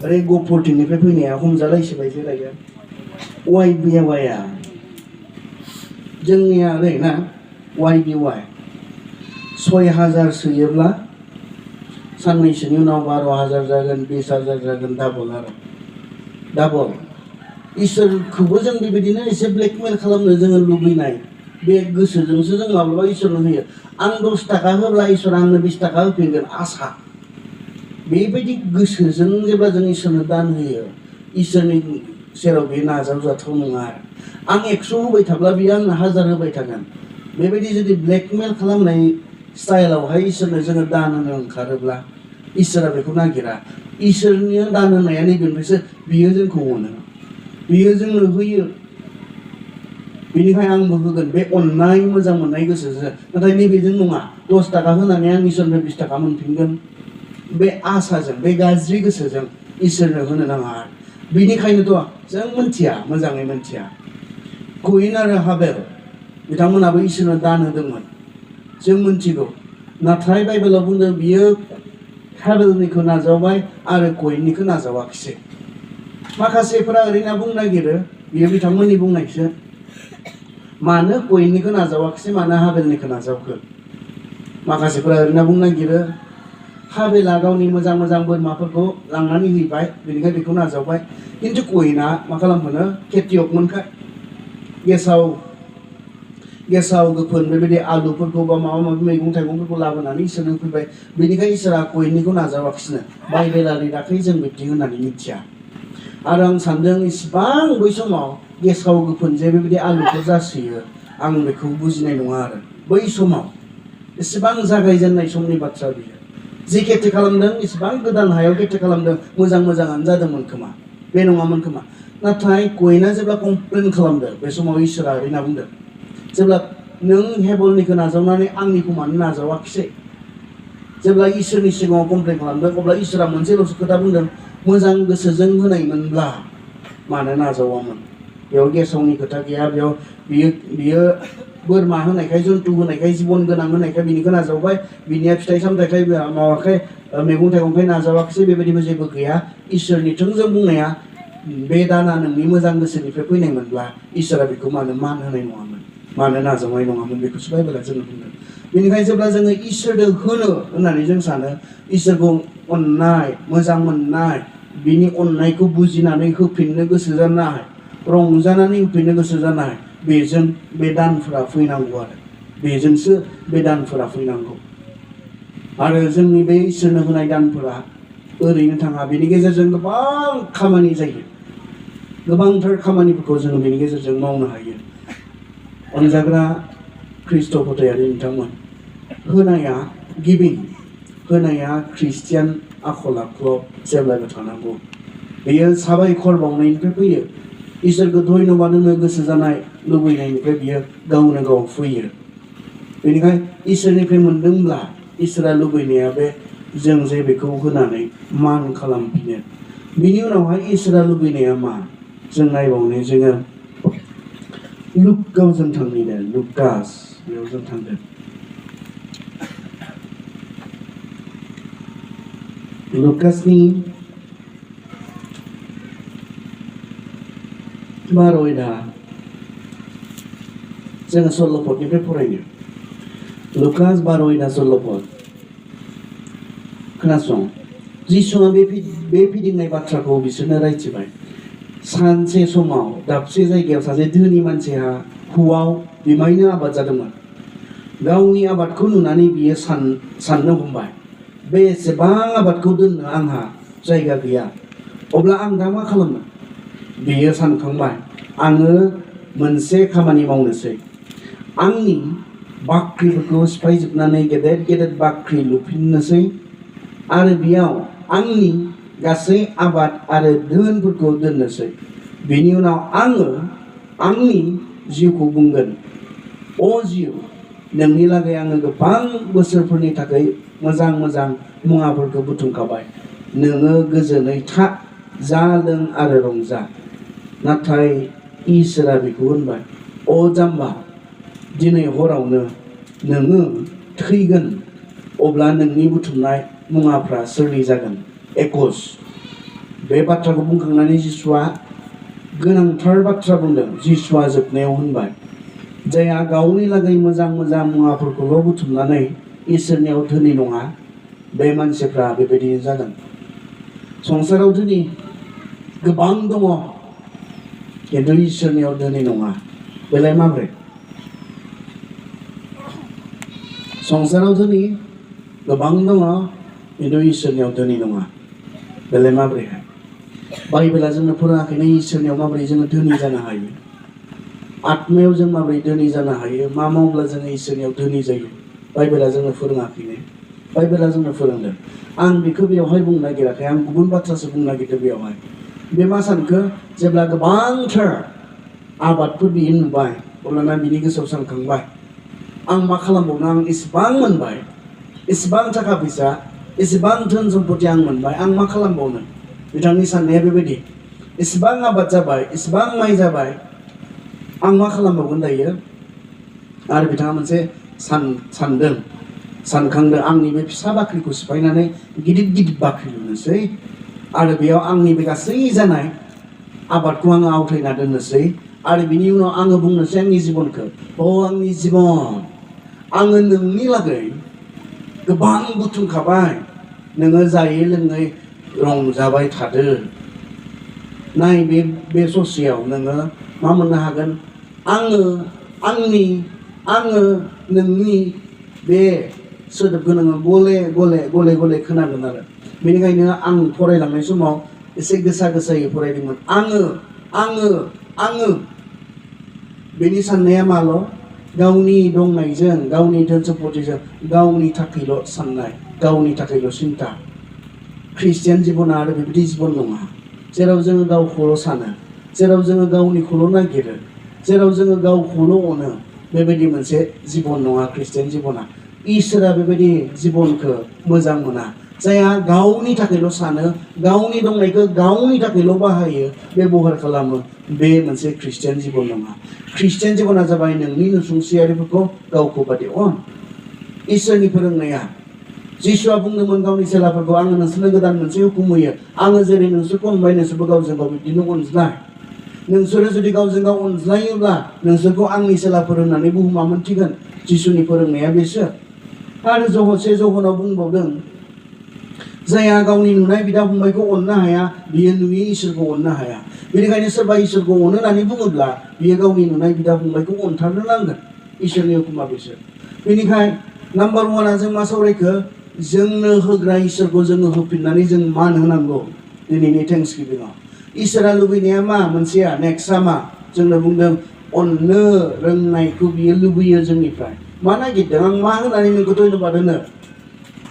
ओरै गफुरथिंनिफ्राय फैनाया हमजालायसिबायसो दायो YBY जोंनिया ओरै ना YBY 6000 सोयोब्ला साननैसोनि उनाव 12,000 जागोन 20,000 जागोन डाबल आरो डाबल इसोरखौबो जों बेबायदिनो एसे ब्लेकमेल खालामनो जोङो लुबैनाय बे गोसोजोंसो जों माब्लाबा इसोरनो होयो आं 10 थाखा होब्ला इसोरा आंनो 20 थाखा होफिनगोन आसा बेबायदि गोसोजों जेब्ला जों इसोरनो दान होयो इसोरनि सेराव बे नाजावजाथाव नङा आरो आं 100 होबाय थाब्ला बियो आंनो 1000 होबाय थागोन बेबायदि जुदि ब्लेकमेल खालामनाय स्टाइलावहाय इसोरनो जोङो दान होनो ओंखारोब्ला इसोरा बेखौ नागिरा इसोरनि दान होनाया नैबेनिफ्रायसो बियो जोंखौ अनो बियो जोंनो होयो बेनिखायनो आंबो होगोन बे अननाय मोजां मोननाय गोसोजों नाथाय नैबेजों नङा 10 थाखा होनानै आं इसोरनो 20 थाखा मोनफिनगोन बे आसाजों बे गाज्रि गोसोजों इसोरनो होनो नाङा बेनिखायनोथ' जों मोनथिया मोजाङै मोनथिया कयिन आरो हाबेल बिथांमोनाबो इसोरनो दान होदोंमोन जों मोनथिगौ नाथाय बाइबेलाव बुंदों बियो हाबेलनिखौ नाजावबाय आरो कयिननिखौ नाजावाखिसै माखासेफोरा ओरैनो बुंनो नागिरो बियो बिथांमोननि बुंनायसो मानो कयिननिखौ नाजावाखिसै मानो हाबेलनिखौ नाजावखो माखासेफोरा ओरैनो बुंनो नागिरो हाबेला गावनि मोजां मोजां बोरमाफोरखौ लांनानै हैबाय बेनिखायनो बेखौ नाजावबाय खिन्थु कयिना मा खालामखोनो खेथियकमोनखाय गेसाव गोफोन बेबायदि आलुफोरखौ बा माबा माबि मैगं थाइगंफोरखौ लाबोनानै इसोरनो होफैबाय बेनिखायनो इसोरा कयिननिखौ नाजावाखिसैनो बाइबेलारि दाखै जों बिब्दि होननानै मिथिया आरो आं सानदों इसिबां बै समाव गेसाव गोफोन जे बेबायदि आलुफोर जासोयो आं बेखौ बुजिनाय नङा आरो बै समाव इसिबां जागायजेननाय समनि बाथ्रा बियो जि खेथि खालामदों इसिबां गोदान हायाव खेथि खालामदों मोजां मोजाङानो जादोंमोन खोमा बे नङामोन खोमा नाथाय कयिना जेब्ला कमप्लेन खालामदों बे समाव इसोरा ओरैना बुंदों जेब्ला नों हेबलनिखौ नाजावनानै आंनिखौ मानो नाजावाखिसै जेब्ला इसोरनि सिगाङाव कमप्लेन खालामदों अब्ला इसोरा मोनसेल'सो खोथा बुंदों मोजां गोसोजों होनायमोनब्ला मानो नाजावामोन बेयाव गेसावनि खोथा गैया बेयाव बियो बोरमा होनायखाय जन्थु होनायखाय जिबन गोनां होनायखाय बिनिखौ नाजावबाय बिनिया फिथाइ सामथाइखाय मावाखाय मैगं थाइगंखाय नाजावाखिसै बेबायदिबो जेबो गैया इसोरनि थोंजों बुंनाया बे दाना नोंनि मोजां गोसोनिफ्राय फैनायमोनब्ला इसोरा बेखौ मानो मान होनाय नङामोन मानो नाजावनाय नङामोन बेखौसो बाइबेला जोंनो बुंदों बेनिखायनो जेब्ला जोङो इसोरनो होनो होननानै जों सानो इसोरखौ अननाय मोजां मोननाय बिनि अननायखौ बुजिनानै होफिननो गोसो जानाय रंजानानै होफिननो गोसो जानाय बेजों बे दानफोरा फैनांगौ आरो बेजोंसो बे दानफोरा फैनांगौ आरो जोंनि बे इसोरनो होनाय दानफोरा ओरैनो थाङा बेनि गेजेरजों गोबां खामानि जायो गोबांथार खामानिफोरखौ जोङो बेनि गेजेरजों मावनो हायो अनजाग्रा ख्रिस्ट' फोथायारि नोंथांमोन होनाया गिभिं होनाया ख्रिस्टियान आखल आखुआव जेब्लाबो थानांगौ बेयो साबायखर बावनायनिफ्राय फैयो इसोरखौ धन्यबाद होनो गोसो जानाय लुबैनायनिफ्राय बियो गावनो गाव फैयो बेनिखायनो इसोरनिफ्राय मोनदोंब्ला इसोरा लुबैनाया बे जों जे बेखौ होनानै मान खालामफिनो बिनि उनावहाय इसोरा लुबैनाया मा जों नायबावनो जोङो लुकाव जों थांनो लुकास बेयाव जों थांदों लुकासनि 12 अध्याय जोङो सल्ल'पदनिफ्राय फरायनो लुकास 12 अध्याय सल्ल'पद खोनासं जिसुआ बे फिदिंनाय बाथ्राखौ बिसोरनो रायथिबाय सानसे समाव दाबसे जायगायाव सासे धोनि मानसिहा हुआव बिमायनो आबाद जादोंमोन गावनि आबादखौ नुनानै बियो साननो हमबाय बे एसेबां आबादखौ दोननो आंहा जायगा गैया अब्ला आं दा मा खालामनो बियो सानखांबाय आङो मोनसे खामानि मावनोसै आंनि बाख्रिफोरखौ सिफायजोबनानै गेदेर गेदेर बाख्रि लुफिननोसै आरो बेयाव आंनि गासै आबाद आरो धोनफोरखौ दोननोसै बेनि उनाव आङो आंनि जिउखौ बुंगोन अ जिउ नोंनि लागै आङो गोबां बोसोरफोरनि थाखाय मोजां मोजां मुवाफोरखौ बुथुमखाबाय नोङो गोजोनै था जा लों आरो रंजा नाथाय इसोरा बेखौ होनबाय अ जाम्बा दिनै हरावनो नोङो थैगोन अब्ला नोंनि बुथुमनाय मुवाफ्रा सोरनि जागोन 21 बे बाथ्राखौ बुंखांनानै जिसुआ गोनांथार बाथ्रा बुंदों जिसुआ जोबनायाव होनबाय जायहा गावनि लागै मोजां मोजां मुवाफोरखौल' बुथुमनानै इसोरनियाव धोनि नङा बे मानसिफ्रा बेबायदिनो जागोन संसाराव धोनि गोबां दङ खिन्थु इसोरनियाव धोनि नङा बेलाय माब्रै संसाराव धोनि गोबां दङ खिन्थु इसोरनियाव धोनि नङा बेलाय माब्रैहाय बाइबेला जोंनो फोरोङाखैनो इसोरनियाव माबोरै जोङो धोनि जानो हायो आत्मायाव जों माबोरै धोनि जानो हायो मा मावब्ला जोङो इसोरनियाव धोनि जायो बाइबेला जोंनो फोरोङाखैनो बाइबेला जोंनो फोरोंदों आं बेखौ बेवहाय बुंनो नागिराखै आं गुबुन बाथ्रासो बुंनो नागिरदों बेवहाय बे मा सानखो जेब्ला गोबांथार आबादफोर बियो नुबाय अब्लाना बिनि गोसोआव सानखांबाय आं मा खालामबावनो आं इसेबां मोनबाय इसेबां थाखा फैसा इसेबां धोन सम्पति आं मोनबाय आं मा खालामबावनो बिथांनि साननाया बेबायदि इसेबां आबाद जाबाय इसेबां माइ जाबाय आं मा खालामबावगोन दायो आरो बिथाङा मोनसे सानदों सानखांदों आंनि बे फिसा बाख्रिखौ सिफायनानै गिदिर गिदिर बाख्रि लुनोसै आरो बेयाव आंनि बे गासै जानाय आबादखौ आङो आवथायना दोननोसै आरो बिनि उनाव आङो बुंनोसै आंनि जिबनखौ आंनि जिबन आङो नोंनि लागै गोबां बुथुमखाबाय नोङो जायै लोङै रंजाबाय थादो नाय बे ससेयाव नोङो मा मोननो हागोन आङो नोंनि बे सोदोबखौ नोङो गले गले गले गले खोनागोन आरो बेनिखायनो आं फरायलांनाय समाव एसे गोसा गोसायै फरायदोंमोन आङो बेनि साननाया माल' गावनि दंनायजों गावनि धोन सम्पतिजों गावनि थाखायल' साननाय गावनि थाखायल' सिन्था ख्रिस्टियान जिबना आरो बेबायदि जिबन नङा जेराव जोङो गावखौल' सानो जेराव जोङो गावनिखौल' नागिरो जेराव जोङो गावखौल' अनो बेबायदि मोनसे जिबन नङा ख्रिस्टियान जिबना इसोरा बेबायदि जिबनखौ मोजां मोना जायहा गावनि थाखायल' सानो गावनि दंनायखौ गावनि थाखायल' बाहायो बेबहार खालामो बे मोनसे ख्रिस्टियान जिबन नङा ख्रिस्टियान जिबना जाबाय नोंनि नसुंसेयारिफोरखौ गावखौ बादि अन इसोरनि फोरोंनाया जिसुआ बुंदोंमोन गावनि चेलाफोरखौ आङो नोंसोरनो गोदान मोनसे हुकुम होयो आङो जेरै नोंसोरखौ अनबाय नोंसोरबो गावजों गाव बिदिनो अनज्लाय नोंसोरो जुदि गावजों गाव अनज्लायोब्ला नोंसोरखौ आंनि चेलाफोर होननानै बुहुमा मोनथिगोन जिसुनि फोरोंनाया बेसो आरो जहसे जहनाव बुंबावदों जायहा गावनि नुनाय बिदा फंबायखौ अननो हाया बियो नुयै इसोरखौ अननो हाया बेनिखायनो सोरबा इसोरखौ अनो होननानै बुङोब्ला बियो गावनि नुनाय बिदा फंबायखौ अनथारनो नांगोन इसोरनि हुकुमा बेसो बेनिखायनो नाम्बार वानआ जों मा सावरायखो जोंनो होग्रा इसोरखौ जोङो होफिननानै जों मान होनांगौ दिनैनि थेंक्सगिभिंआव इसोरा लुबैनाया मा मोनसेया नेक्स्टआ मा जोंनो बुंदों अननो रोंनायखौ बियो लुबैयो जोंनिफ्राय मा नागिरदों आं मा होनानै नोंखौ धन्यबाद होनो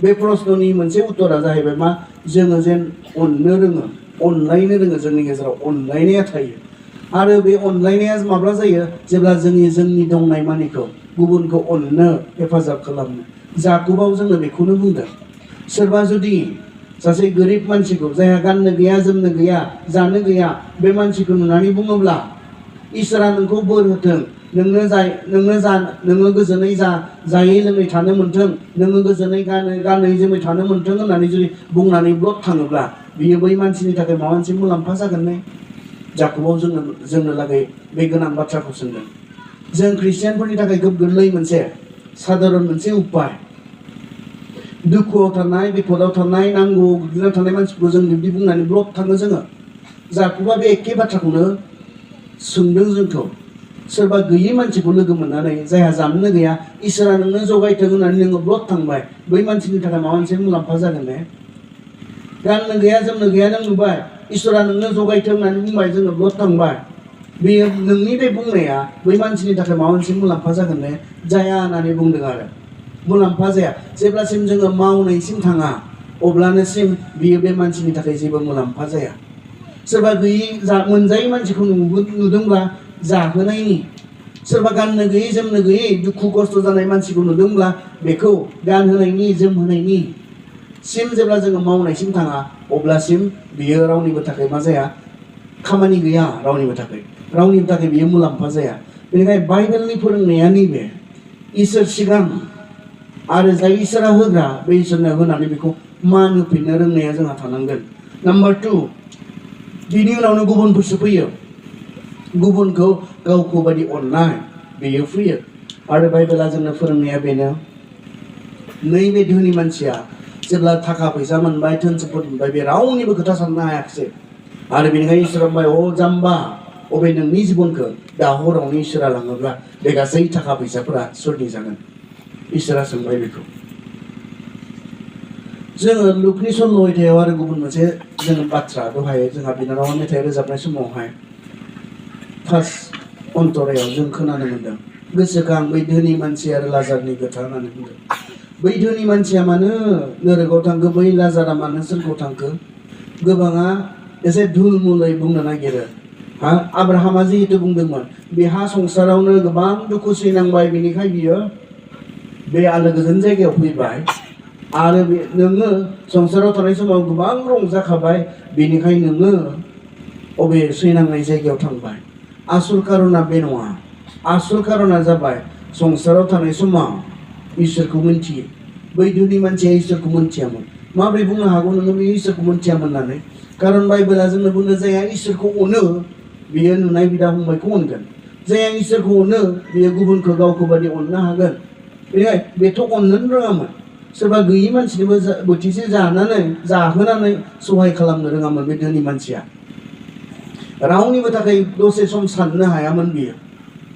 बे प्रश्ननि मोनसे उत्तरा जाहैबाय मा जोङो जेन अननो रोङो अनलायनो रोङो जोंनि गेजेराव अनलायनाया थायो आरो बे अनलायनाया माब्ला जायो जेब्ला जोंनि दंनाय मानिखौ गुबुनखौ अननो हेफाजाब खालामनो जाकुबाव जोंनो बेखौनो बुंदों सोरबा जुदि सासे गोरिब मानसिखौ जायहा गाननो गैया जोमनो गैया जानो गैया बे मानसिखौ नुनानै बुङोब्ला इसोरा नोंखौ बोर होथों नोङो गोजोनै जायै लोङै थानो मोन्थों नोङो गोजोनै गानै जोमै थानो मोन्थों होननानै जुदि बुंनानै ब्लद थाङोब्ला बियो बै मानसिनि थाखाय माबा मोनसे मुलाम्फा जागोन ने जाकुबाव जोंनो लागै बे गोनां बाथ्राखौ सोंदों जों ख्रिस्टियानफोरनि थाखाय खोब गोरलै मोनसे साधारन मोनसे उपाय दुखुआव थानाय बिपदाव थानाय नांगौ गोग्लैना थानाय मानसिफोरखौ जों बिब्दि बुंनानै ब्लद थाङो जोङो जाकुबा बे एखे बाथ्राखौनो सोंदों जोंखौ सोरबा गैयै मानसिखौ लोगो मोननानै जायहा जाननो गैया इसोरा नोंनो जगायथों होननानै नोङो ब्लद थांबाय बै मानसिनि थाखाय माबा मोनसे मुलाम्फा जागोन ने गाननो गैया जोमनो गैया नों नुबाय इसोरा नोंनो जगायथों होननानै बुंबाय जोङो ब्लद थांबाय बेयो नोंनि बे बुंनाया बै मानसिनि थाखाय माबा मोनसे मुलाम्फा जागोन ने जाया होननानै बुंदों आरो मुलाम्फा जाया जेब्लासिम जोङो मावनायसिम थाङा अब्लानोसिम बियो बे मानसिनि थाखाय जेबो मुलाम्फा जाया सोरबा गैयै मोनजायै मानसिखौ नुदोंब्ला जाहोनायनि सोरबा गाननो गैयै जोमनो गैयै दुखु खस्थ' जानाय मानसिखौ नुदोंब्ला बेखौ गानहोनायनि जोमहोनायनि सिम जेब्ला जोङो मावनायसिम थाङा अब्लासिम बियो रावनिबो थाखाय मा जाया खामानि गैया रावनिबो थाखाय बियो मुलाम्फा जाया बेनिखायनो बाइबेलनि फोरोंनाया नैबे इसोर सिगां आरो जाय इसोरा होग्रा बे इसोरनो होनानै बेखौ मान होफिननो रोंनाया जोंहा थानांगोन। नाम्बार 2 बिनि उनावनो गुबुनफोरसो फैयो। गुबुनखौ गावखौ बायदि अननाय बेयो फैयो। आरो बाइबेला जोंनो फोरोंनाया बेनो नैबे धोनि मानसिया जेब्ला थाखा फैसा मोनबाय धोन सम्पद मोनबाय बे रावनिबो खोथा साननो हायाखिसै आरो बेनिखायनो इसोरा बुंबाय अ जाम्बा अबे नोंनि जिबनखौ दा हरावनो इसोरा लाङोब्ला बे गासै थाखा फैसाफोरा सोरनि जागोन? इसोरा सोंबाय बेखौ। जोङो लुकनि सल' मेथाइयाव आरो गुबुन मोनसे जों बाथ्रा दहाय जोंहा बिनानावा मेथाइ रोजाबनाय समावहाय फार्स्ट अन्तरायाव जों खोनानो मोन्दों गोसोखां बै धोनि मानसि आरो लाजारनि खोथा होननानै बुंदों। बै धोनि मानसिया मानो नोरगआव थांखो बै लाजारा मानो सोरगोआव थांखो? गोबाङा एसे धुलमुलै बुंनो नागिरो। आब्राहामा जिहेतु बुंदोंमोन बेहा संसारावनो गोबां दुखु सैनांबाय बेनिखाय बियो बे आलो गोजोन जायगायाव फैबाय आरो नोङो संसाराव थानाय समाव गोबां रंजाखाबाय बेनिखाय नोङो अबे सैनांनाय जायगायाव थांबाय। आसल कारना बे नङा। आसल कारना जाबाय संसाराव थानाय समाव इसोरखौ मिन्थियो। बै धोनि मानसिया इसोरखौ मिन्थियामोन। माबोरै बुंनो हागौ नोङो बे इसोरखौ मिन्थियामोन होननानै? कारन बाइबेला जोंनो बुंदों जायहा इसोरखौ अनो बियो नुनाय बिदा फंबायखौ अनगोन। जायहा इसोरखौ अनो बियो गुबुनखौ गावखौ बायदि अननो हागोन। बेनिखाय बेथ' अननोनो रोङामोन। सोरबा गैयि मानसिनोबो बोथिसे जाहोनानै सहाय खालामनो रोङामोन बे धोनि मानसिया। रावनिबो थाखाय दसे सम साननो हायामोन बियो।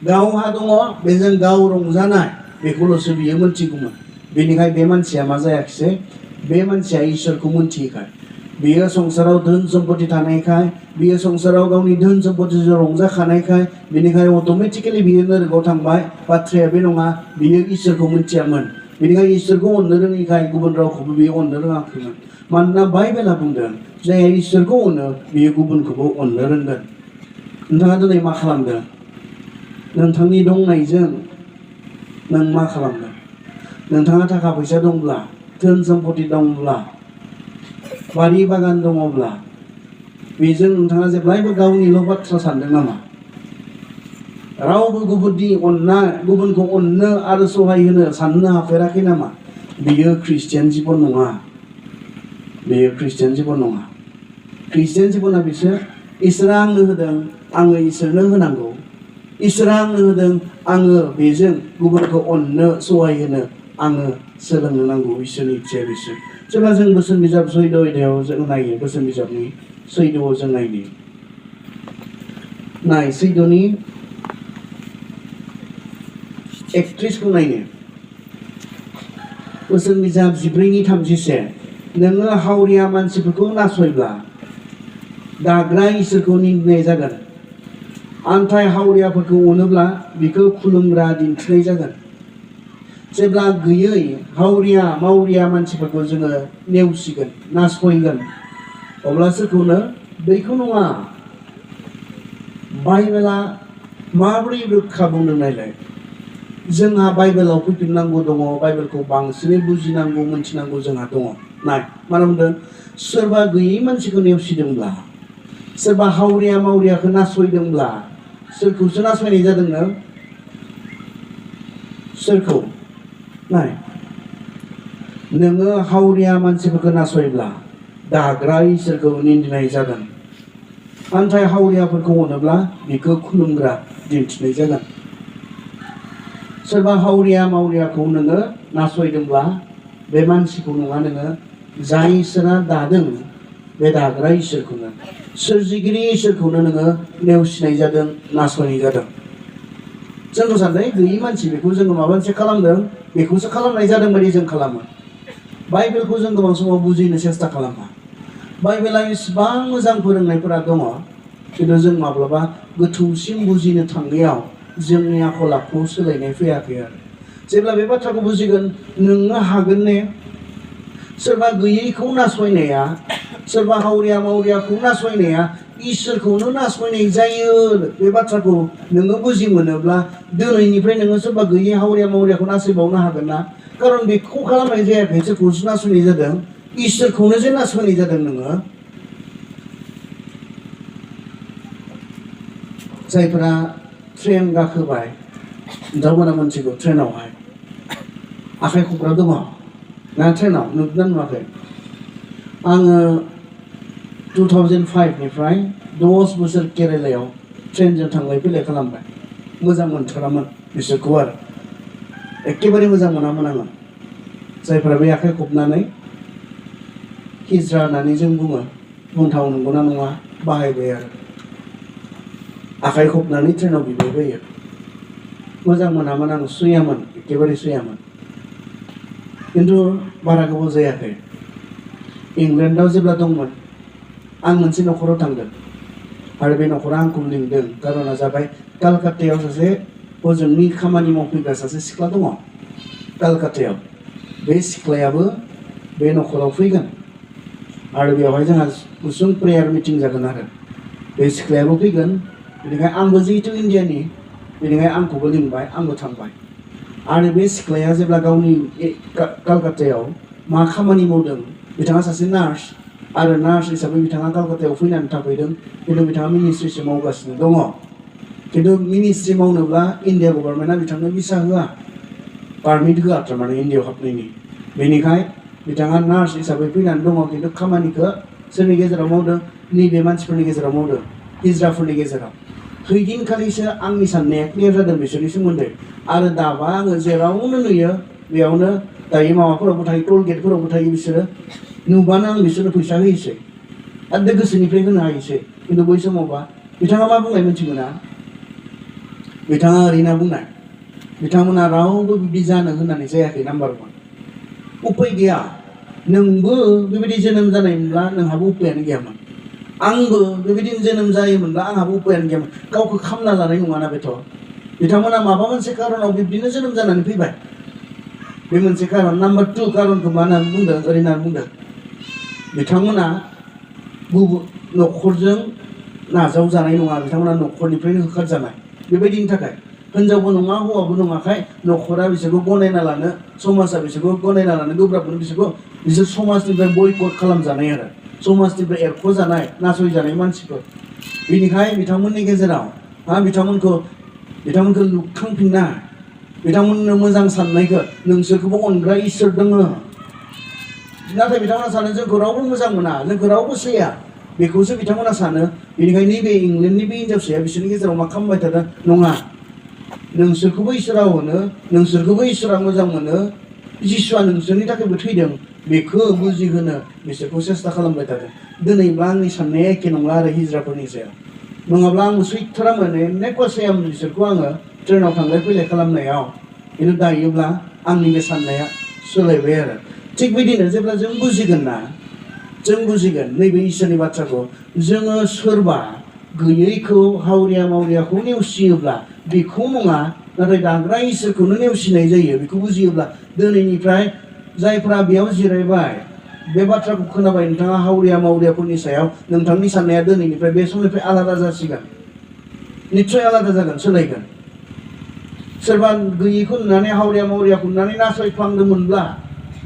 गावहा दङ बेजों गाव रंजानाय बेखौल'सो बियो मोनथिगौमोन। बेनिखाय बे मानसिया मा जायाखिसै? बे मानसिया इसोरखौ मोनथियैखाय बियो संसाराव धोन सम्पति थानायखाय बियो संसाराव गावनि धोन सम्पतिजों रंजाखानायखाय बेनिखाय अट'मेटिकेलि बियो नोरगआव थांबाय। बाथ्राया बे नङा बियो इसोरखौ मिन्थियामोन। बेनिखायनो इसोरखौ अननो रोङैखाय गुबुन रावखौबो बियो अननो रोङाखैमोन। मानोना बाइबेला बुंदों जायहा इसोरखौ अनो बियो गुबुनखौबो अननो रोंगोन। नोंथाङा दिनै मा खालामदों? नोंथांनि दंनायजों नों मा खालामदों? नोंथाङा थाखा फैसा दंब्ला धोन सम्पति दंब्ला बारि बागान दङब्ला बेजों नोंथाङा जेब्लायबो गावनिल' बाथ्रा सानदों नामा? रावबो गुबुनखौ अननो आरो सहाय होनो साननो हाफेराखै नामा? बेयो ख्रिस्टियान जिबन नङा। बेयो ख्रिस्टियान जिबन नङा। ख्रिस्टियान जिबना बिसोर इसोरा आंनो होदों आङो इसोरनो होनांगौ। इसोरा आंनो होदों आङो बेजों गुबुनखौ अननो सहाय होनो आङो सोलोंनो नांगौ। इसोरनि इच्छाया बिसोर। जेब्ला जों बोसोन बिजाब सैद' आयदायाव जों नायो बोसोन बिजाबनि सैद'आव जों नाय सैद'नि 31खौ नायनो। बोसोन बिजाब 14:31 नोङो हावरिया मानसिफोरखौ नासयब्ला दाग्रा इसोरखौ निन्दाय जागोन। आन्थाय हावरियाफोरखौ अनोब्ला बिखौ खुलुमग्रा दिन्थिनाय जागोन। जेब्ला गैयै मावरिया मानसिफोरखौ जोङो नेवसिगोन नासयगोन अब्ला सोरखौनो बैखौ नङा। बाइबेला माबोरै रोखा बुंदों नायलाय। जोंहा बाइबेलाव फैफिननांगौ दङ। बाइबेलखौ बांसिनै बुजिनांगौ मोनथिनांगौ जोंहा दङ। नाय मानो बुंदों? सोरबा गैयै मानसिखौ नेवसिदोंब्ला सोरबा मावरियाखौ नासयदोंब्ला सोरखौसो नासयनाय जादोंनो? सोरखौ? नाय नोङो हावरिया मानसिफोरखौ नासयब्ला दाग्रा इसोरखौ निन्दिनाय जागोन। आन्थाय हावरियाफोरखौ अनोब्ला बिखौ खुलुमग्रा दिन्थिनाय जागोन। सोरबा मावरियाखौ नोङो नासयदोंब्ला बे मानसिखौ नङा नोङो जाय इसोरा दादों बे दाग्रा इसोरखौनो सोरजिगिरि इसोरखौनो नोङो नेवसिनाय जादों नासयनाय जादों। जोंथ' सानदों गैयि मानसि बेखौ जोङो माबा मोनसे खालामदों बेखौसो खालामनाय जादों बायदि जों खालामो। बाइबेलखौ जों गोबां समाव बुजिनो सेस्था खालामा। बाइबेला इसिबां मोजां फोरोंनायफोरा दङ खिन्थु जों माब्लाबा गोथौसिम बुजिनो थांनायाव जोंनि आखल आखुआव सोलायनाय फैयाखै आरो। जेब्ला बे बाथ्राखौ बुजिगोन नोंनो हागोन ने? सोरबा गैयैखौ नासयनाया सोरबा मावरियाखौ नासयनाया इसोरखौनो नासयनाय जायो। बे बाथ्राखौ नोङो बुजि मोनोब्ला दिनैनिफ्राय नोङो सोरबा गैयै मावरियाखौ नासयबावनो हागोन ना? कारन बेखौ खालामनाय जायाखै। सोरखौसो नासयनाय जादों? इसोरखौनो जे नासयनाय जादों नोङो। जायफोरा ट्रेन गाखोबाय नोंथांमोना मोनथिगौ ट्रेनावहाय आखाइ खबग्रा दङ ना ट्रेनाव नुदोंना नुवाखै आङो 2005 निफ्राय 10 बोसोर केरेलायाव ट्रेनजों थांलाय फैलाय खालामबाय मोजां मोनथारामोन बिसोरखौ आरो एखेबारे मोजां मोनामोन आङो जायफोरा बे आखाइ खबनानै हिज्रा होननानै जों बुंथाव नंगौना नङा बाहायबाय आरो आखाइ खबनानै ट्रेनाव बिबायबायो मोजां मोनामोन आं सुयामोन एखेबारे सुयामोन खिन्थु बारा गोबाव जायाखै इंलेन्डआव जेब्ला दंमोन आं मोनसे न'खराव थांदों आरो बे न'खरा आंखौ लिंदों कारना जाबाय कलकातायाव सासे हजोंनि खामानि मावफैग्रा सासे सिख्ला दङ कलकातायाव बे सिख्लायाबो बे न'खराव फैगोन आरो बेवहाय जोंहा गुसुं प्रेयार मिटिं जागोन आरो बे सिख्लायाबो फैगोन बेनिखायनो आंबो जिहेतु इन्डियानि बेनिखायनो आंखौबो लिंबाय आंबो थांबाय आरो बे सिख्लाया जेब्ला गावनि कलकातायाव मा खामानि मावदों बिथाङा सासे नार्स आरो नार्स हिसाबै बिथाङा कलकातायाव फैनानै थाफैदों खिन्थु बिथाङा मिनिस्ट्रिसो मावगासिनो दङ खिन्थु मिनिस्ट्रि मावनोब्ला इन्डिया गभर्नमेन्टआ बिथांनो भिसा होआ पारमिट होआ थारमाने इन्डियायाव हाबनायनि बेनिखाय बिथाङा नार्स हिसाबै फैनानै दङ खिन्थु खामानिखौ सोरनि गेजेराव मावदों नैबे मानसिफोरनि गेजेराव मावदों हिज्राफोरनि गेजेराव हैदिनखालिसो आंनि साननाया क्लियार जादों बिसोरनि सोमोन्दै आरो दाबा आङो जेरावनो नुयो बेयावनो दायो माबाफोरावबो थायो टल गेटफोरावबो थायो बिसोरो नुबानो आं बिसोरनो फैसा होयोसै आरो गोसोनिफ्राय होनो हायोसै खिन्थु बै समावबा बिथाङा मा बुंनाय मिथिगौ ना बिथाङा ओरैनो बुंनाय बिथांमोना रावबो बिदि जानो होननानै जायाखै नाम्बार 1 उपाय गैया नोंबो बेबायदि जोनोम जानायमोनब्ला नोंहाबो उपायानो गैयामोन आंबो बेबायदिनो जोनोम जायोमोनब्ला आंहाबो उपायानो गैयामोन गावखौ खामना लानाय नङाना बेथ' बिथांमोना माबा मोनसे कारनाव बिब्दिनो जोनोम जानानै फैबाय बे मोनसे कारन नाम्बार 2 कारनखौ मा होननानै बुंदों ओरैनो बुंदों बिथांमोना गुबुन न'खरजों नाजावजानाय नङा बिथांमोना न'खरनिफ्रायनो होखारजानाय बेबायदिनि थाखाय हिनजावबो नङा हौवाबो नङाखाय न'खरा बिसोरखौ गनायना लानो समाजा बिसोरखौ गनायना लानो गोब्राब मोनो बिसोर समाजनिफ्राय बयकट खालामजानाय आरो समाजनिफ्राय एरख'जानाय नासयजानाय मानसिफोर बेनिखाय बिथांमोननि गेजेराव बिथांमोनखौ लुखांफिनना बिथांमोननो मोजां साननायखौ नोंसोरखौबो अनग्रा इसोर दङ नाथाय बिथांमोना सानो जोंखौ रावबो मोजां मोना जोंखौ रावबो सैया बेखौसो बिथांमोना सानो बेनिखायनो नैबे इंलेन्डनि बे हिनजावसाया बिसोरनि गेजेराव मा खालामबाय थादों नङा नोंसोरखौबो इसोरा अनो नोंसोरखौबो इसोरा मोजां मोनो जिसुआ नोंसोरनि थाखायबो थैदों बेखौ बुजिहोनो बिसोरखौ सेस्था खालामबाय थादों दिनैबा आंनि साननाया एखे नंला आरो हिज्राफोरनि सायाव नङाब्ला आंबो सैथारामोन अनेक खसायामोन बिसोरखौ आङो ट्रेनाव थांलाय फैलाय खालामनायाव खिन्थु दायोब्ला आंनि बे साननाया सोलायबाय आरो थिग बिदिनो जेब्ला जों बुजिगोन नैबे इसोरनि बाथ्राखौ जोङो सोरबा गैयैखौ हावरिया मावरियाखौ नेवसियोब्ला बेखौ नङा नाथाय दाग्रा इसोरखौनो नेवसिनाय जायो बेखौ बुजियोब्ला दिनैनिफ्राय जायफ्रा बेयाव जिरायबाय बे बाथ्राखौ खोनाबाय नोंथाङा हावरिया मावरियाफोरनि सायाव नोंथांनि साननाया दिनैनिफ्राय बे समनिफ्राय आलादा जासिगोन निस्सय आलादा जागोन सोलायगोन सोरबा गैयैखौ नुनानै हावरिया मावरियाखौ नुनानै नासयफ्लांदोंमोनब्ला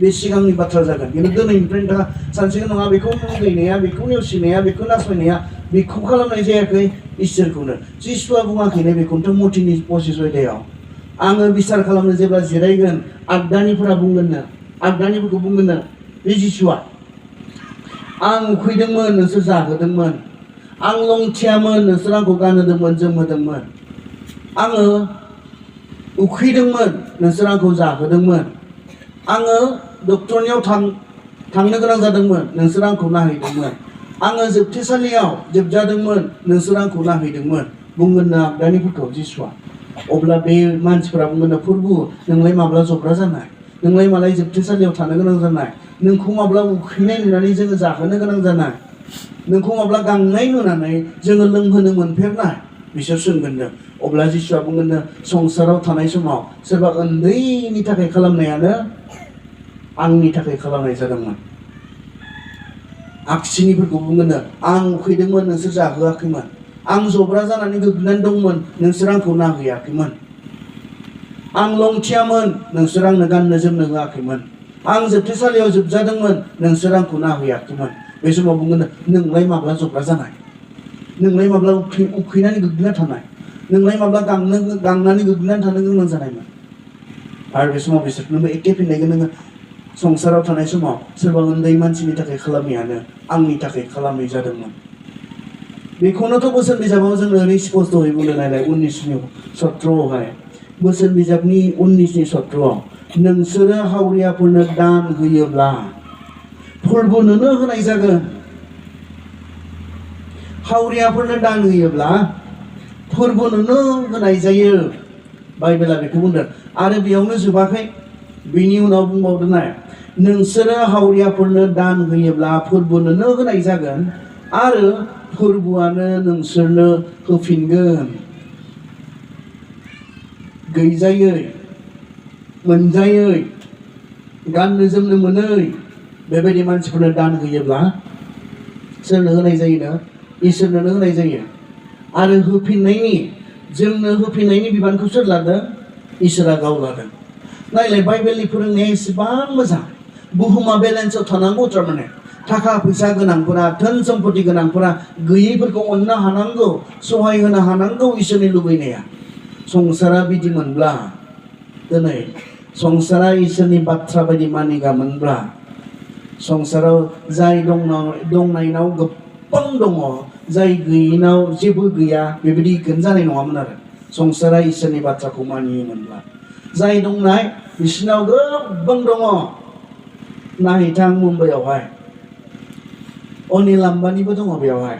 बे सिगांनि बाथ्रा जागोन खिन्थु दिनैनिफ्राय नोंथाङा सानसिगोन नङा बेखौ मुगैनाया बेखौ नेवसिनाया बेखौ नासयनाया बेखौ खालामनाय जायाखै इसोरखौनो जिसुआ बुङाखैनो बेखौनोथ' मथिनि 25 अध्यायाव आङो बिसार खालामनो जेब्ला जिरायगोन आगदानिफोरा बुंगोननो आगदानिफोरखौ बुंगोननो बे जिसुआ आं उखैदोंमोन नोंसोर जाहोदोंमोन आं लंथियामोन नोंसोर आंखौ गानहोदोंमोन जोमहोदोंमोन आङो उखैदोंमोन नोंसोर आंखौ जाहोदोंमोन आङो डक्टरनियाव थांनो गोनां जादोंमोन नोंसोर आंखौ नायहैदोंमोन आङो जोबथेसालियाव जोबजादोंमोन नोंसोर आंखौ नायहैदोंमन बुंगोननो आगदानिफोरखौ जिसुआ अब्ला बे मानसिफोरा बुंगोननो प्रभु नोंलाय माब्ला जब्रा जानाय नोंलाय मालाय जोबथेसालियाव थानो गोनां जानाय नोंखौ माब्ला उखैनाय नुनानै जोङो जाहोनो गोनां जानाय नोंखौ माब्ला गांनाय नुनानै जोङो लोंहोनो मोनफेरनाय बिसोर सोंगोननो अब्ला जिसुआ बुंगोननो संसाराव थानाय समाव सोरबा उन्दैनि थाखाय खालामनायानो आंनि थाखाय खालामनाय जादोंमोन आगसिनिफोरखौ बुंगोननो आं उखैदोंमोन नोंसोर जाहोआखैमोन आं जब्रा जानानै गोग्लैनानै दंमोन नोंसोर आंखौ नाहैयाखैमोन आं लंथियामोन नोंसोर आंनो गाननो जोमनो होआखैमोन आं जोबथेसालियाव जोबजादोंमोन नोंसोर आंखौ नाहैयाखैमोन बे समाव बुंगोननो नोंलाय माब्ला जब्रा जानाय नोंलाय माब्ला उखैनानै गोग्लैना थानाय नोंलाय माब्ला गांनानै गोग्लैनानै थानो गोनां जानायमोन आरो बे समाव बिसोरनोबो एखे फिननायखौ नोङो संसाराव थानाय समाव सोरबा उन्दै मानसिनि थाखाय खालामैयानो आंनि थाखाय खालामै जादोंमोन। बेखौनोथ' बोसोन बिजाबाव जोंनो ओरै स्पस्त'यै बुंदों नालाय 19नि सत्रआवहाय बोसोन बिजाबनि 19नि सत्रआव नोंसोरो हावरियाफोरनो दान होयोब्ला फोरबोनोनो होनाय जागोन। हावरियाफोरनो दान होयोब्ला फोरबोनोनो होनाय जायो। बाइबेला बेखौ बुंदों आरो बेयावनो जोबाखै बेनि उनाव बुंबावदोंनाय नोंसोरो हावरियाफोरनो दान होयोब्ला फोरबोनोनो होनाय जागोन आरो फोरबोआनो नोंसोरनो होफिनगोन। गैजायै मोनजायै गाननो जोमनो मोनै बेबायदि मानसिफोरनो दान होयोब्ला सोरनो होनाय जायोनो? इसोरनोनो होनाय जायो। आरो जोंनो होफिननायनि बिबानखौ सोर लादों? इसोरा गाव लादों। नायलाय बाइबेलनि फोरोंनाया एसेबां मोजां। बुहुमा बेलेन्सआव थानांगौ थारमाने थाखा फैसा गोनांफोरा धोन सम्पति गोनांफोरा गैयैफोरखौ अननो हानांगौ सहाय होनो हानांगौ इसोरनि लुबैनाया। संसारा बिदि मोनब्ला दिनै संसारा इसोरनि बाथ्रा बायदि मानिगामोनब्ला संसाराव जाय दंनायनाव गोबां दङ जाय गैयिनाव जेबो गैया बेबायदिखौनो जानाय नङामोन आरो संसारा इसोरनि बाथ्राखौ मानियोमोनब्ला। जाय दंनाय बिसोरनाव गोबां दङ। नायहैथां मुम्बाइआवहाय अनिल आम्बानिबो दङ बेयावहाय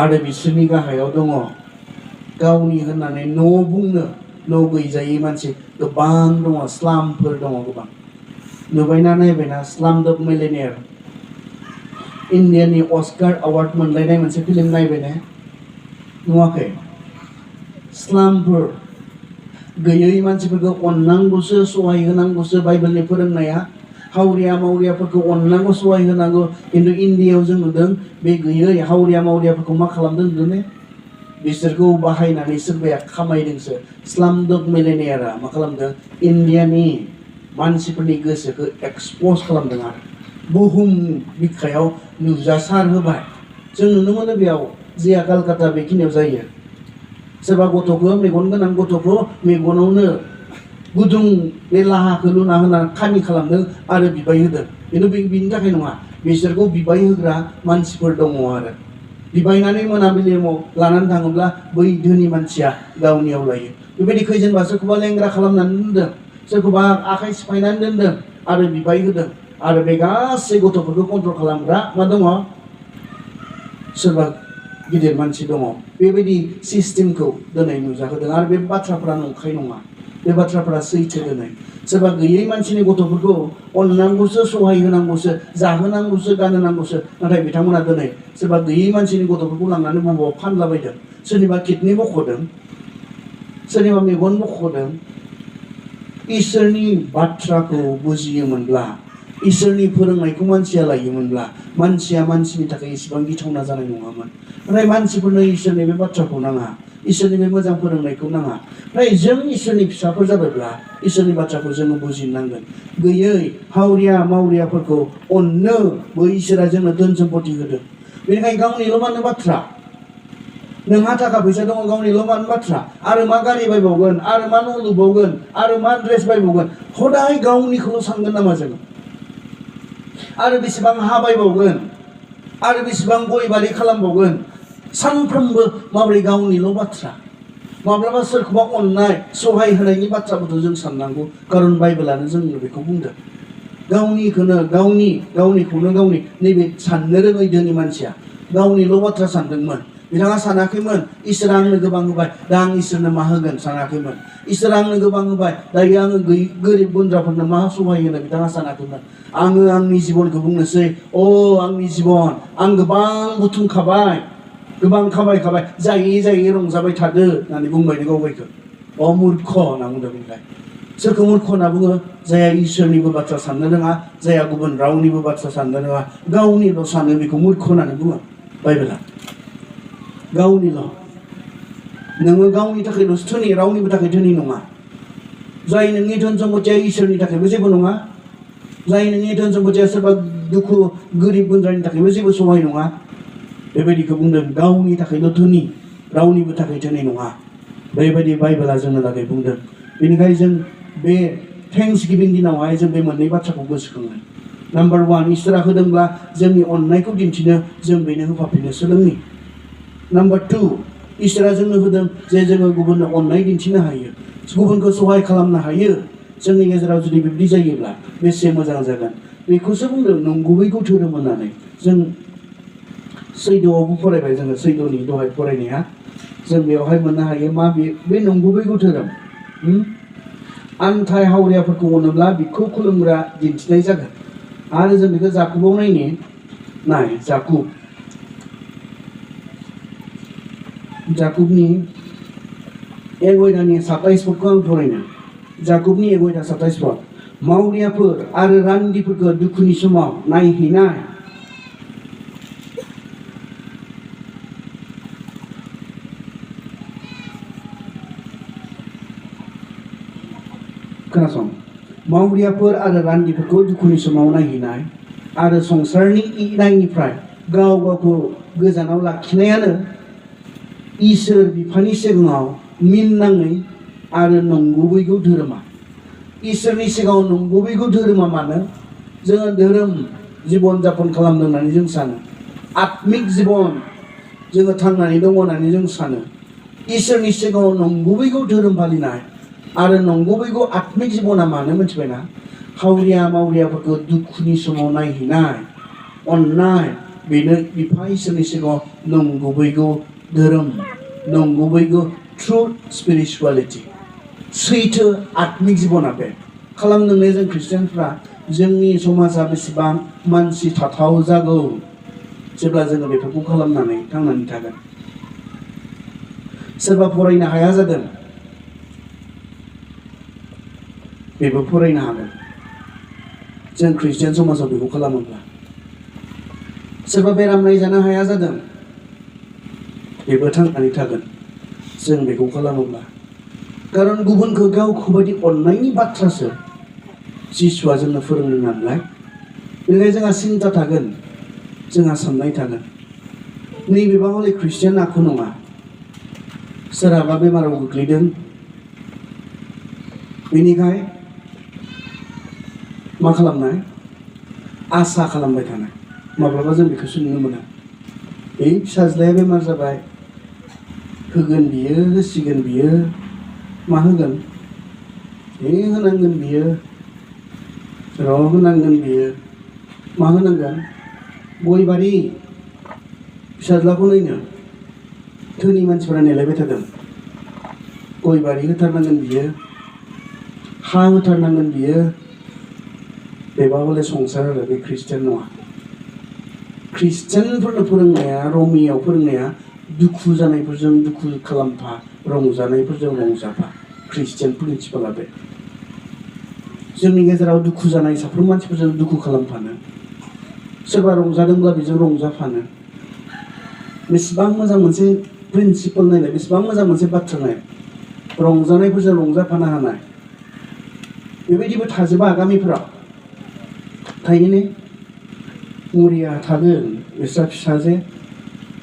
आरो बिसोरनि गाहायाव दङ गावनि होननानै न' बुंनो न' गैजायै मानसि गोबां दङ। स्लामफोर दङ गोबां। नुबायना नायबायना स्लामडग मिलियनेयार इन्डियानि अस्कार एवार्ड मोनलायनाय मोनसे फिल्म नायबायना नुवाखै? स्लामफोर गैयै मानसिफोरखौ अननांगौसो सहाय होनांगौसो बाइबेलनि फोरोंनाया। हावरिया मावरियाफोरखौ अननांगौ सहाय होनांगौ खिन्थु इन्डियायाव जों नुदों बे गैयै हावरिया मावरियाफोरखौ मा खालामदों नुदों ने? बिसोरखौ बाहायनानै सोरबाया खामायदोंसो। स्लामडग मिलियनेयारा मा खालामदों? इन्डियानि मानसिफोरनि गोसोखौ एक्सपज खालामदों आरो बुहुम बिखायाव नुजासार होबाय। जों नुनो मोनो बेयाव जिया कलकाता बेखिनियाव जायो। सोरबा गथ'खौ मेगन गोनां गथ'खौ मेगनावनो गुदुं बे लाहाखौ लुना होना खानि खालामदों आरो बिबाय होदों। खिन्थु बिनि थाखाय नङा बिसोरखौ बिबाय होग्रा मानसिफोर दङ आरो बिबायनानै मोनाबिलियाव लानानै थाङोब्ला बै धोनि मानसिया गावनियाव लायो। बेबायदि खैजोनबा सोरखौबा लेंग्रा खालामनानै दोनदों सोरखौबा आखाइ सिफायनानै दोनदों आरो बिबाय होदों आरो बे गासै गथ'फोरखौ कन्ट्रल खालामग्रा मा दङ? सोरबा गिदिर मानसि दङ। बेबायदि सिस्टेमखौ दिनै नुजाहोदों आरो बे बाथ्राफोरा नंखाय नङा। बे बाथ्राफोरा सैथो दिनै सोरबा गैयै मानसिनि गथ'फोरखौ अननांगौसो सहाय होनांगौसो जाहोनांगौसो गानहोनांगौसो नाथाय बिथांमोना दिनै सोरबा गैयै मानसिनि गथ'फोरखौ लांनानै बबाव फानलाबायदों। सोरनिबा किडनि बख'दों सोरनिबा मेगन बख'दों। इसोरनि बाथ्राखौ बुजियोमोनब्ला इसोरनि फोरोंनायखौ मानसिया लायोमोनब्ला मानसिया मानसिनि थाखाय इसेबां गिथावना जानाय नङामोन। नाथाय मानसिफोरनो इसोरनि बे बाथ्राखौ नाङा इसोरनि बे मोजां फोरोंनायखौ नाङा। नाथाय जों इसोरनि फिसाफोर जाबायब्ला इसोरनि बाथ्राखौ जोङो बुजिनांगोन। गैयै हावरिया मावरियाफोरखौ अननो बै इसोरा जोंनो धोन सम्पति होदों। बेनिखायनो गावनिल' मानो बाथ्रा नोंहा थाखा फैसा दङ गावनिल' मानो बाथ्रा आरो मा गारि बायबावगोन आरो मा न' लुबावगोन आरो मा ड्रेस बायबावगोन हदाय गावनिखौल' सानगोन नामा जोङो? आरो बेसेबां हा बायबावगोन आरो बेसेबां गय बारि खालामबावगोन सानफ्रोमबो माबोरै गावनिल' बाथ्रा। माब्लाबा सोरखौबा अननाय सहाय होनायनि बाथ्राफोरखौ जों साननांगौ खारन बाइबेलानो जोंनो बेखौ बुंदों। गावनिखौनो गावनि नैबे साननो रोङै धोनि मानसिया गावनिल' बाथ्रा सानदोंमोन। बिथाङा सानाखैमोन इसोरा आंनो गोबां होबाय दा आं इसोरनो मा होगोन सानाखैमोन। इसोरा आंनो गोबां होबाय दायो आङो गोरिब गुन्द्राफोरनो मा सहाय होनो बिथाङा सानाखैमोन। आङो आंनि जिबनखौ बुंनोसै आंनि जिबन आं गोबां बुथुमखाबाय गोबां खामायखाबाय जायै जायै रंजाबाय थादो होननानै बुंबायनो गावबायखौ। मुर्ख होनना बुंदों। बेनिफ्राय सोरखौ मुर्ख होनना बुङो? जायहा इसोरनिबो बाथ्रा साननो रोङा जायहा गुबुन रावनिबो बाथ्रा साननो रोङा गावनिल' सानो बेखौ मुर्ख होननानै बुङो बाइबेला। गावनिल' नोङो गावनि थाखायल'सो धोनि रावनिबो थाखाय धोनि नङा। जाय नोंनि धोन सम्पतिया इसोरनि थाखायबो जेबो नङा। जाय नोंनि धोन सम्पतिया सोरबा दुखु गोरिब गुन्द्रानि थाखायबो जेबो सहाय नङा। बेबायदिखौ बुंदों गावनि थाखायल' धोनि रावनिबो थाखाय धोनि नङा। बेबायदि बाइबेला जोंनो लागै बुंदों। बेनिखायनो जों बे थेंक्स गिभिं दिनावहाय जों बे मोननै बाथ्राखौ गोसोखाङो। नाम्बार 1, इसोरा होदोंब्ला जोंनि अननायखौ दिन्थिनो जों बेनो होफाफिननो सोलोंनि। नाम्बार 2, इसोरा जोंनो होदों जे जोङो गुबुननो अननाय दिन्थिनो हायो, गुबुनखौ सहाय खालामनो हायो। जोंनि गेजेराव जुदि बिब्दि जायोब्ला बेसे मोजां जागोन। बेखौसो बुंदों नंगुबैखौ धोरोम होननानै। जों सैद'आवबो फरायबाय, जोङो सैद'नि दहाय फरायनाया जों बेवहाय मोननो हायो मा बे नंगुबैखौ धोरोम। आनथाय हावरियाफोरखौ अनोब्ला बिखौ खुलुमग्रा दिन्थिनाय जागोन। आरो जों बेखौ जाकुबाव नायनि, जाकुबनि 1:27 पदखौ आं फरायनो। जाकुबनि 1:27 पद। मावरियाफोर आरो रान्दिफोरखौ दुखुनि समाव नायहैनाय खोनासं, मावरियाफोर आरो रान्दिफोरखौ दुखुनि समाव नायहैनाय आरो संसारनि इनायनिफ्राय गाव गावखौ गोजानाव लाखिनायानो इसोर बिफानि सिगाङाव मिनिनाङै आरो नंगुबैगौ धोरोमा। इसोरनि सिगाङाव नंगुबैगौ धोरोमा मानो? जोङो धोरोम जिबन जापन खालामदों होननानै जों सानो, आत्मिक जिबन जोङो थांनानै दङ होननानै जों सानो। इसोरनि सिगाङाव नंगुबैगौ धोरोम फालिनाय आरो नंगुबैगौ आत्मिक जिबना मानो मिथिबायना? हावरिया मावरियाफोरखौ दुखुनि समाव नायहैनाय, अननाय, बेनो बिफा इसोरनि सिगाङाव नंगुबैगौ धोरोम, नंगुबैगौ ट्रु स्पिरिचुवेलिटी, सैथो आत्मिक जिबना बे। खालामदोंने जों ख्रिस्टियानफ्रा जोंनि समाजा बेसेबां मानसि थाथाव जागौ जेब्ला जोङो बेफोरखौ खालामनानै थांनानै थागोन। सोरबा फरायनो हाया जादों, बेबो फरायनो हागोन जों ख्रिस्टियान समाजाव बेखौ खालामोब्ला। सोरबा बेराम नायजानो हाया जादों, बेबो थांनानै थागोन जों बेखौ खालामोब्ला। खारन गुबुनखौ गावखौ बायदि अननायनि बाथ्रासो जिसुआ जोंनो फोरोंदों नालाय। बेनिखायनो जोंहा सिन्ता थागोन, जोंहा साननाय थागोन। नैबेबा हले ख्रिस्टियान आखु नङा। सोरहाबा बेमाराव गोग्लैदों, बेनिखाय मा खालामनाय? आसा खालामबाय थानाय। माब्लाबा जों बेखौसो नुनो मोना। बे फिसाज्लाया बेमार जाबाय, होगोन बियो, होसिगोन बियो, मा होगोन? होनांगोन बियो, होनांगोन बियो, मा होनांगोन? गय बारि। फिसाज्लाखौ नायनो धोनि मानसिफोरा नेलायबाय थादों। गय बारि होथारनांगोन बियो, हा होथारनांगोन बियो। बेबा हले संसार आरो बे ख्रिस्टियान नङा। ख्रिस्टियानफोरनो फोरोंनाया, रमियाव फोरोंनाया दुखु जानायफोरजों दुखु खालामफा, रंजानायफोरजों रंजाफा। ख्रिस्टियान प्रिन्सिपाला बे। जोंनि गेजेराव दुखु जानाय साफ्रोम मानसिफोरजों दुखु खालामफानो, सोरबा रंजादोंब्ला बेजों रंजाफानो। बेसेबां मोजां मोनसे प्रिन्सिपाल नायलाय, बेसेबां मोजां मोनसे बाथ्रा नाय। रंजानायफोरजों रंजाफानो हानाय बेबायदिबो थाजोबा गामिफोराव। थायोने? मुरिया थागोन, बिस्रा फिसाजे।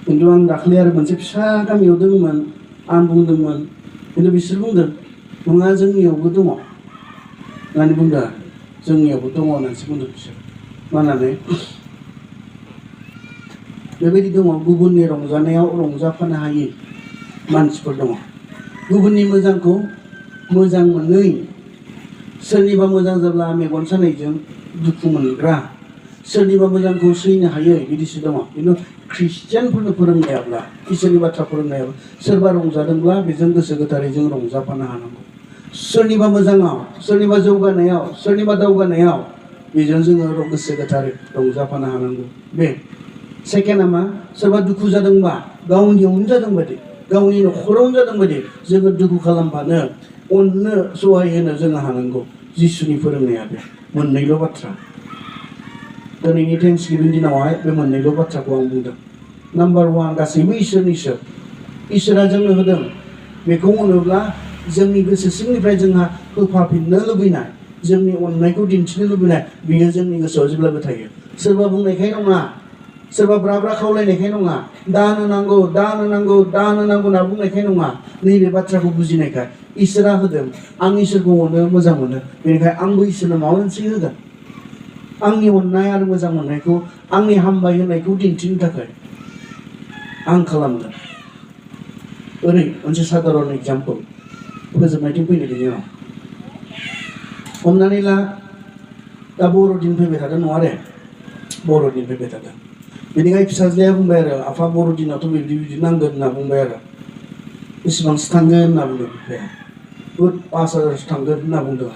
खिन्थु आं दाखालि आरो मोनसे फिसा गामियाव दङमोन, आं बुंदोंमोन, खिन्थु बिसोर बुंदों नङा जोंनियावबो दङ होननानै बुंदों। जोंनियावबो दङ होननानैसो बुंदों बिसोर। मा होननानै? बेबायदि दङ, गुबुननि रंजानायाव रंजाफानो हायि मानसिफोर दङ। गुबुननि मोजांखौ मोजां मोनै, सोरनिबा मोजां जाब्ला मेगन सानायजों दुखु मोनग्रा, सोरनिबा मोजांखौ सैनो हायै, बिदिसो दङ। खिन्थु ख्रिस्टियानफोरनो फोरोंनायाब्ला, इसोरनि बाथ्रा फोरोंनायाब्ला, सोरबा रंजादोंब्ला बेजों गोसो गोथारै जों रंजाफानो हानांगौ। सोरनिबा मोजाङाव, सोरनिबा जौगानायाव, सोरनिबा दावगानायाव बेजों जोङो गोसो गोथारै रंजाफानो हानांगौ। बे सेकेन्डआ मा? सोरबा दुखु जादोंबा, गावनियावनो जादों बायदि, गावनि न'खरावनो जादों बायदि जोङो दुखु खालामफानो, अननो, सहाय होनो जोङो हानांगौ। जिसुनि फोरोंनाया बे मोननैल' बाथ्रा। दिनैनि थेंक्सगिभिं दिनावहाय बे मोननैल' बाथ्राखौ आं बुंदों। नाम्बार 1, गासैबो इसोरनिसो। इसोरा जोंनो होदों। बेखौ मोनोब्ला जोंनि गोसो सिंनिफ्राय जोंहा होफाफिननो लुबैनाय, जोंनि अननायखौ दिन्थिनो लुबैनाय, बियो जोंनि गोसोआव जेब्लाबो थायो। सोरबा बुंनायखाय नङा, सोरबा ब्रा ब्रा खावलायनायखाय नङा, दान होनांगौ, दान होनांगौ, दान होनांगौ होनना बुंनायखाय नङा, नैबे बाथ्राखौ बुजिनायखाय इसोरा होदों आं इसोरखौ अनो मोजां मोनो बेनिखायनो आंबो इसोरनो माबा मोनसे होगोन आंनि अननाय आरो मोजां मोननायखौ आंनि हामबाय होनायखौ दिन्थिनो थाखाय आं खालामगोन ओरै मोनसे साधारन एग्जाम्पल फोजोबनायथिं फैनो बेनि उनाव हमनानै ला दा बर'दिन फैबाय थादों नङा दे बर'दिन फैबाय थादों बेनिखायनो फिसाज्लाया बुंबाय आरो आफा बर'दिनावथ' बिदि बिदि नांगोन होनना बुंबाय आरो बेसेबांसो थांगोन होनना बुंदों बिफाया 5,000सो थांगोन होनना बुंदों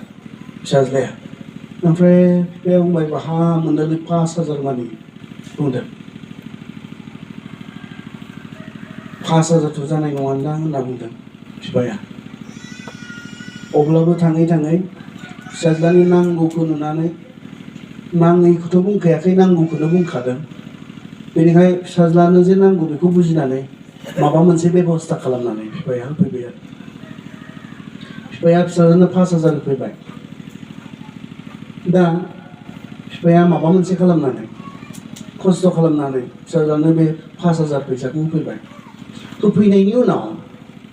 फिसाज्लाया ओमफ्राय बिफाया बुंबाय बाहा मोनदोंलै 5,000 मानि बुंदों 5,000थ' जानाय नङादां होनना बुंदों बिफाया अब्लाबो थाङै थाङै फिसाज्लानि नांगौखौ नुनानै नाङैखौथ' बुंखायाखै नांगौखौनो बुंखादों बेनिखायनो फिसाज्लानो जे नांगौ बेखौ बुजिनानै माबा मोनसे बेबस्था खालामनानै बिफाया होफैबाय आरो बिफाया फिसाज्लानो 5,000 होफैबाय दा बिफाया माबा मोनसे खालामनानै खस्थ' खालामनानै फिसाज्लानो बे 5,000 फैसाखौ होफैबाय होफैनायनि उनाव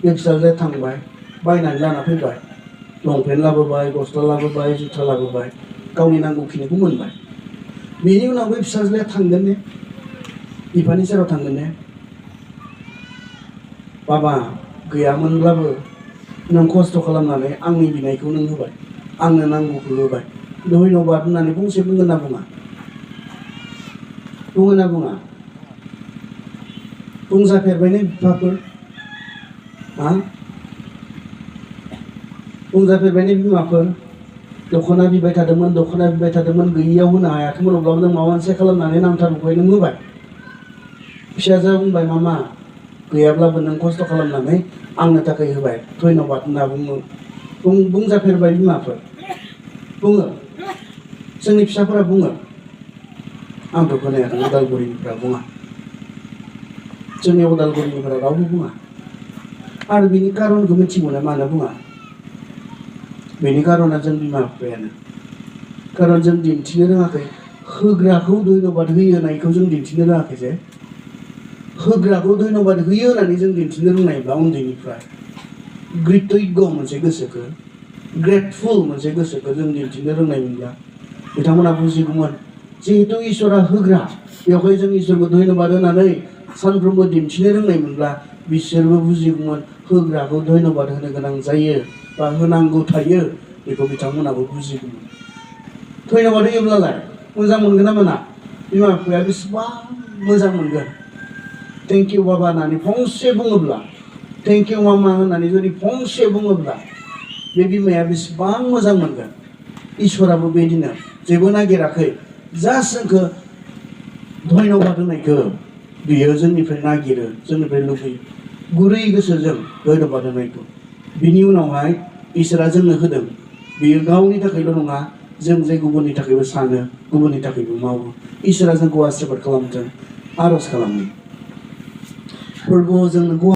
बे फिसाज्लाया थांबाय बायनानै लाना फैबाय लंपेन्ट लाबोबाय गस्ला लाबोबाय जुथा लाबोबाय गावनि नांगौखिनिखौ मोनबाय बेनि उनाव बे फिसाज्लाया थांगोन ने बिफानि सेराव थांगोन ने बाबा गैयामोनब्लाबो नों खस्थ' खालामनानै आंनि बिनायखौ नों होबाय आंनो नांगौखौ होबाय धन्यबाद होननानै फंसे बुंगोन ना बुङा बुङो ना बुङा बुंजाफेरबाय ने बिफाफोर हा बुंजाफेरबाय ने बिमाफोर दख'ना बिबाय थादोंमोन गैयियाव होनो हायाखैमोन अब्लाबो नों माबा मोनसे खालामनानै नांथारगौखाय नों होबाय फिसाजोआ बुंबाय मामा गैयाब्लाबो नों खस्थ' खालामनानै आंनो थाखाय होबाय धन्यबाद होनना बुंजाफेरबाय बिमाफोर बुङो जोंनि फिसाफोरा बुङो आंथ' खोनायाखै उदालगुरिनिफ्रा बुङा जोंनि उदालगुरिनिफ्रा रावबो बुङा आरो बिनि कारनखौ मिथिगौना मानो बुङा बेनि कारना जों बिमा बिफायानो कारन जों दिन्थिनो रोङाखै होग्राखौ धन्यबाद होयो होनायखौ जों दिन्थिनो रोङाखै जे होग्राखौ धन्यबाद होयो होननानै जों दिन्थिनो रोंनायब्ला उन्दैनिफ्राय ग्रितज्ञ मोनसे गोसोखौ ग्रेटफुल मोनसे गोसोखौ जों दिन्थिनो रोंनायमोनब्ला बिथांमोना बुजिगौमोन जिहेतु इसोरा होग्रा बेवहाय जों इसोरखौ धन्यबाद होनानै सानफ्रोमबो दिन्थिनो रोंनायमोनब्ला बिसोरबो बुजिगौमोन होग्राखौ धन्यबाद होनो गोनां जायो बा होनांगौ थायो बेखौ बिथांमोनाबो बुजिगौमोन धन्यबाद होयोब्लालाय मोजां मोनगोन ना मोना बिमा बिफाया बेसेबां मोजां मोनगोन थेंक इउ बाबा होननानै फंसे बुङोब्ला थेंक इउ मामा होननानै जुदि फंसे बुङोब्ला बे बिमाया बेसेबां मोजां मोनगोन इसोराबो बेदिनो जेबो नागिराखै जास्ट जोंखौ धन्यबाद होनायखौ बियो जोंनिफ्राय नागिरो जोंनिफ्राय लुबैयो गुरै गोसोजों धन्यबाद होनायखौ बिनि उनावहाय इसोरा जोंनो होदों बियो गावनि थाखायल' नङा जों जे गुबुननि थाखायबो सानो गुबुननि थाखायबो मावो इसोरा जोंखौ आशीर्बाद खालामथों आर'ज खालामो फोरबोआव जोंनो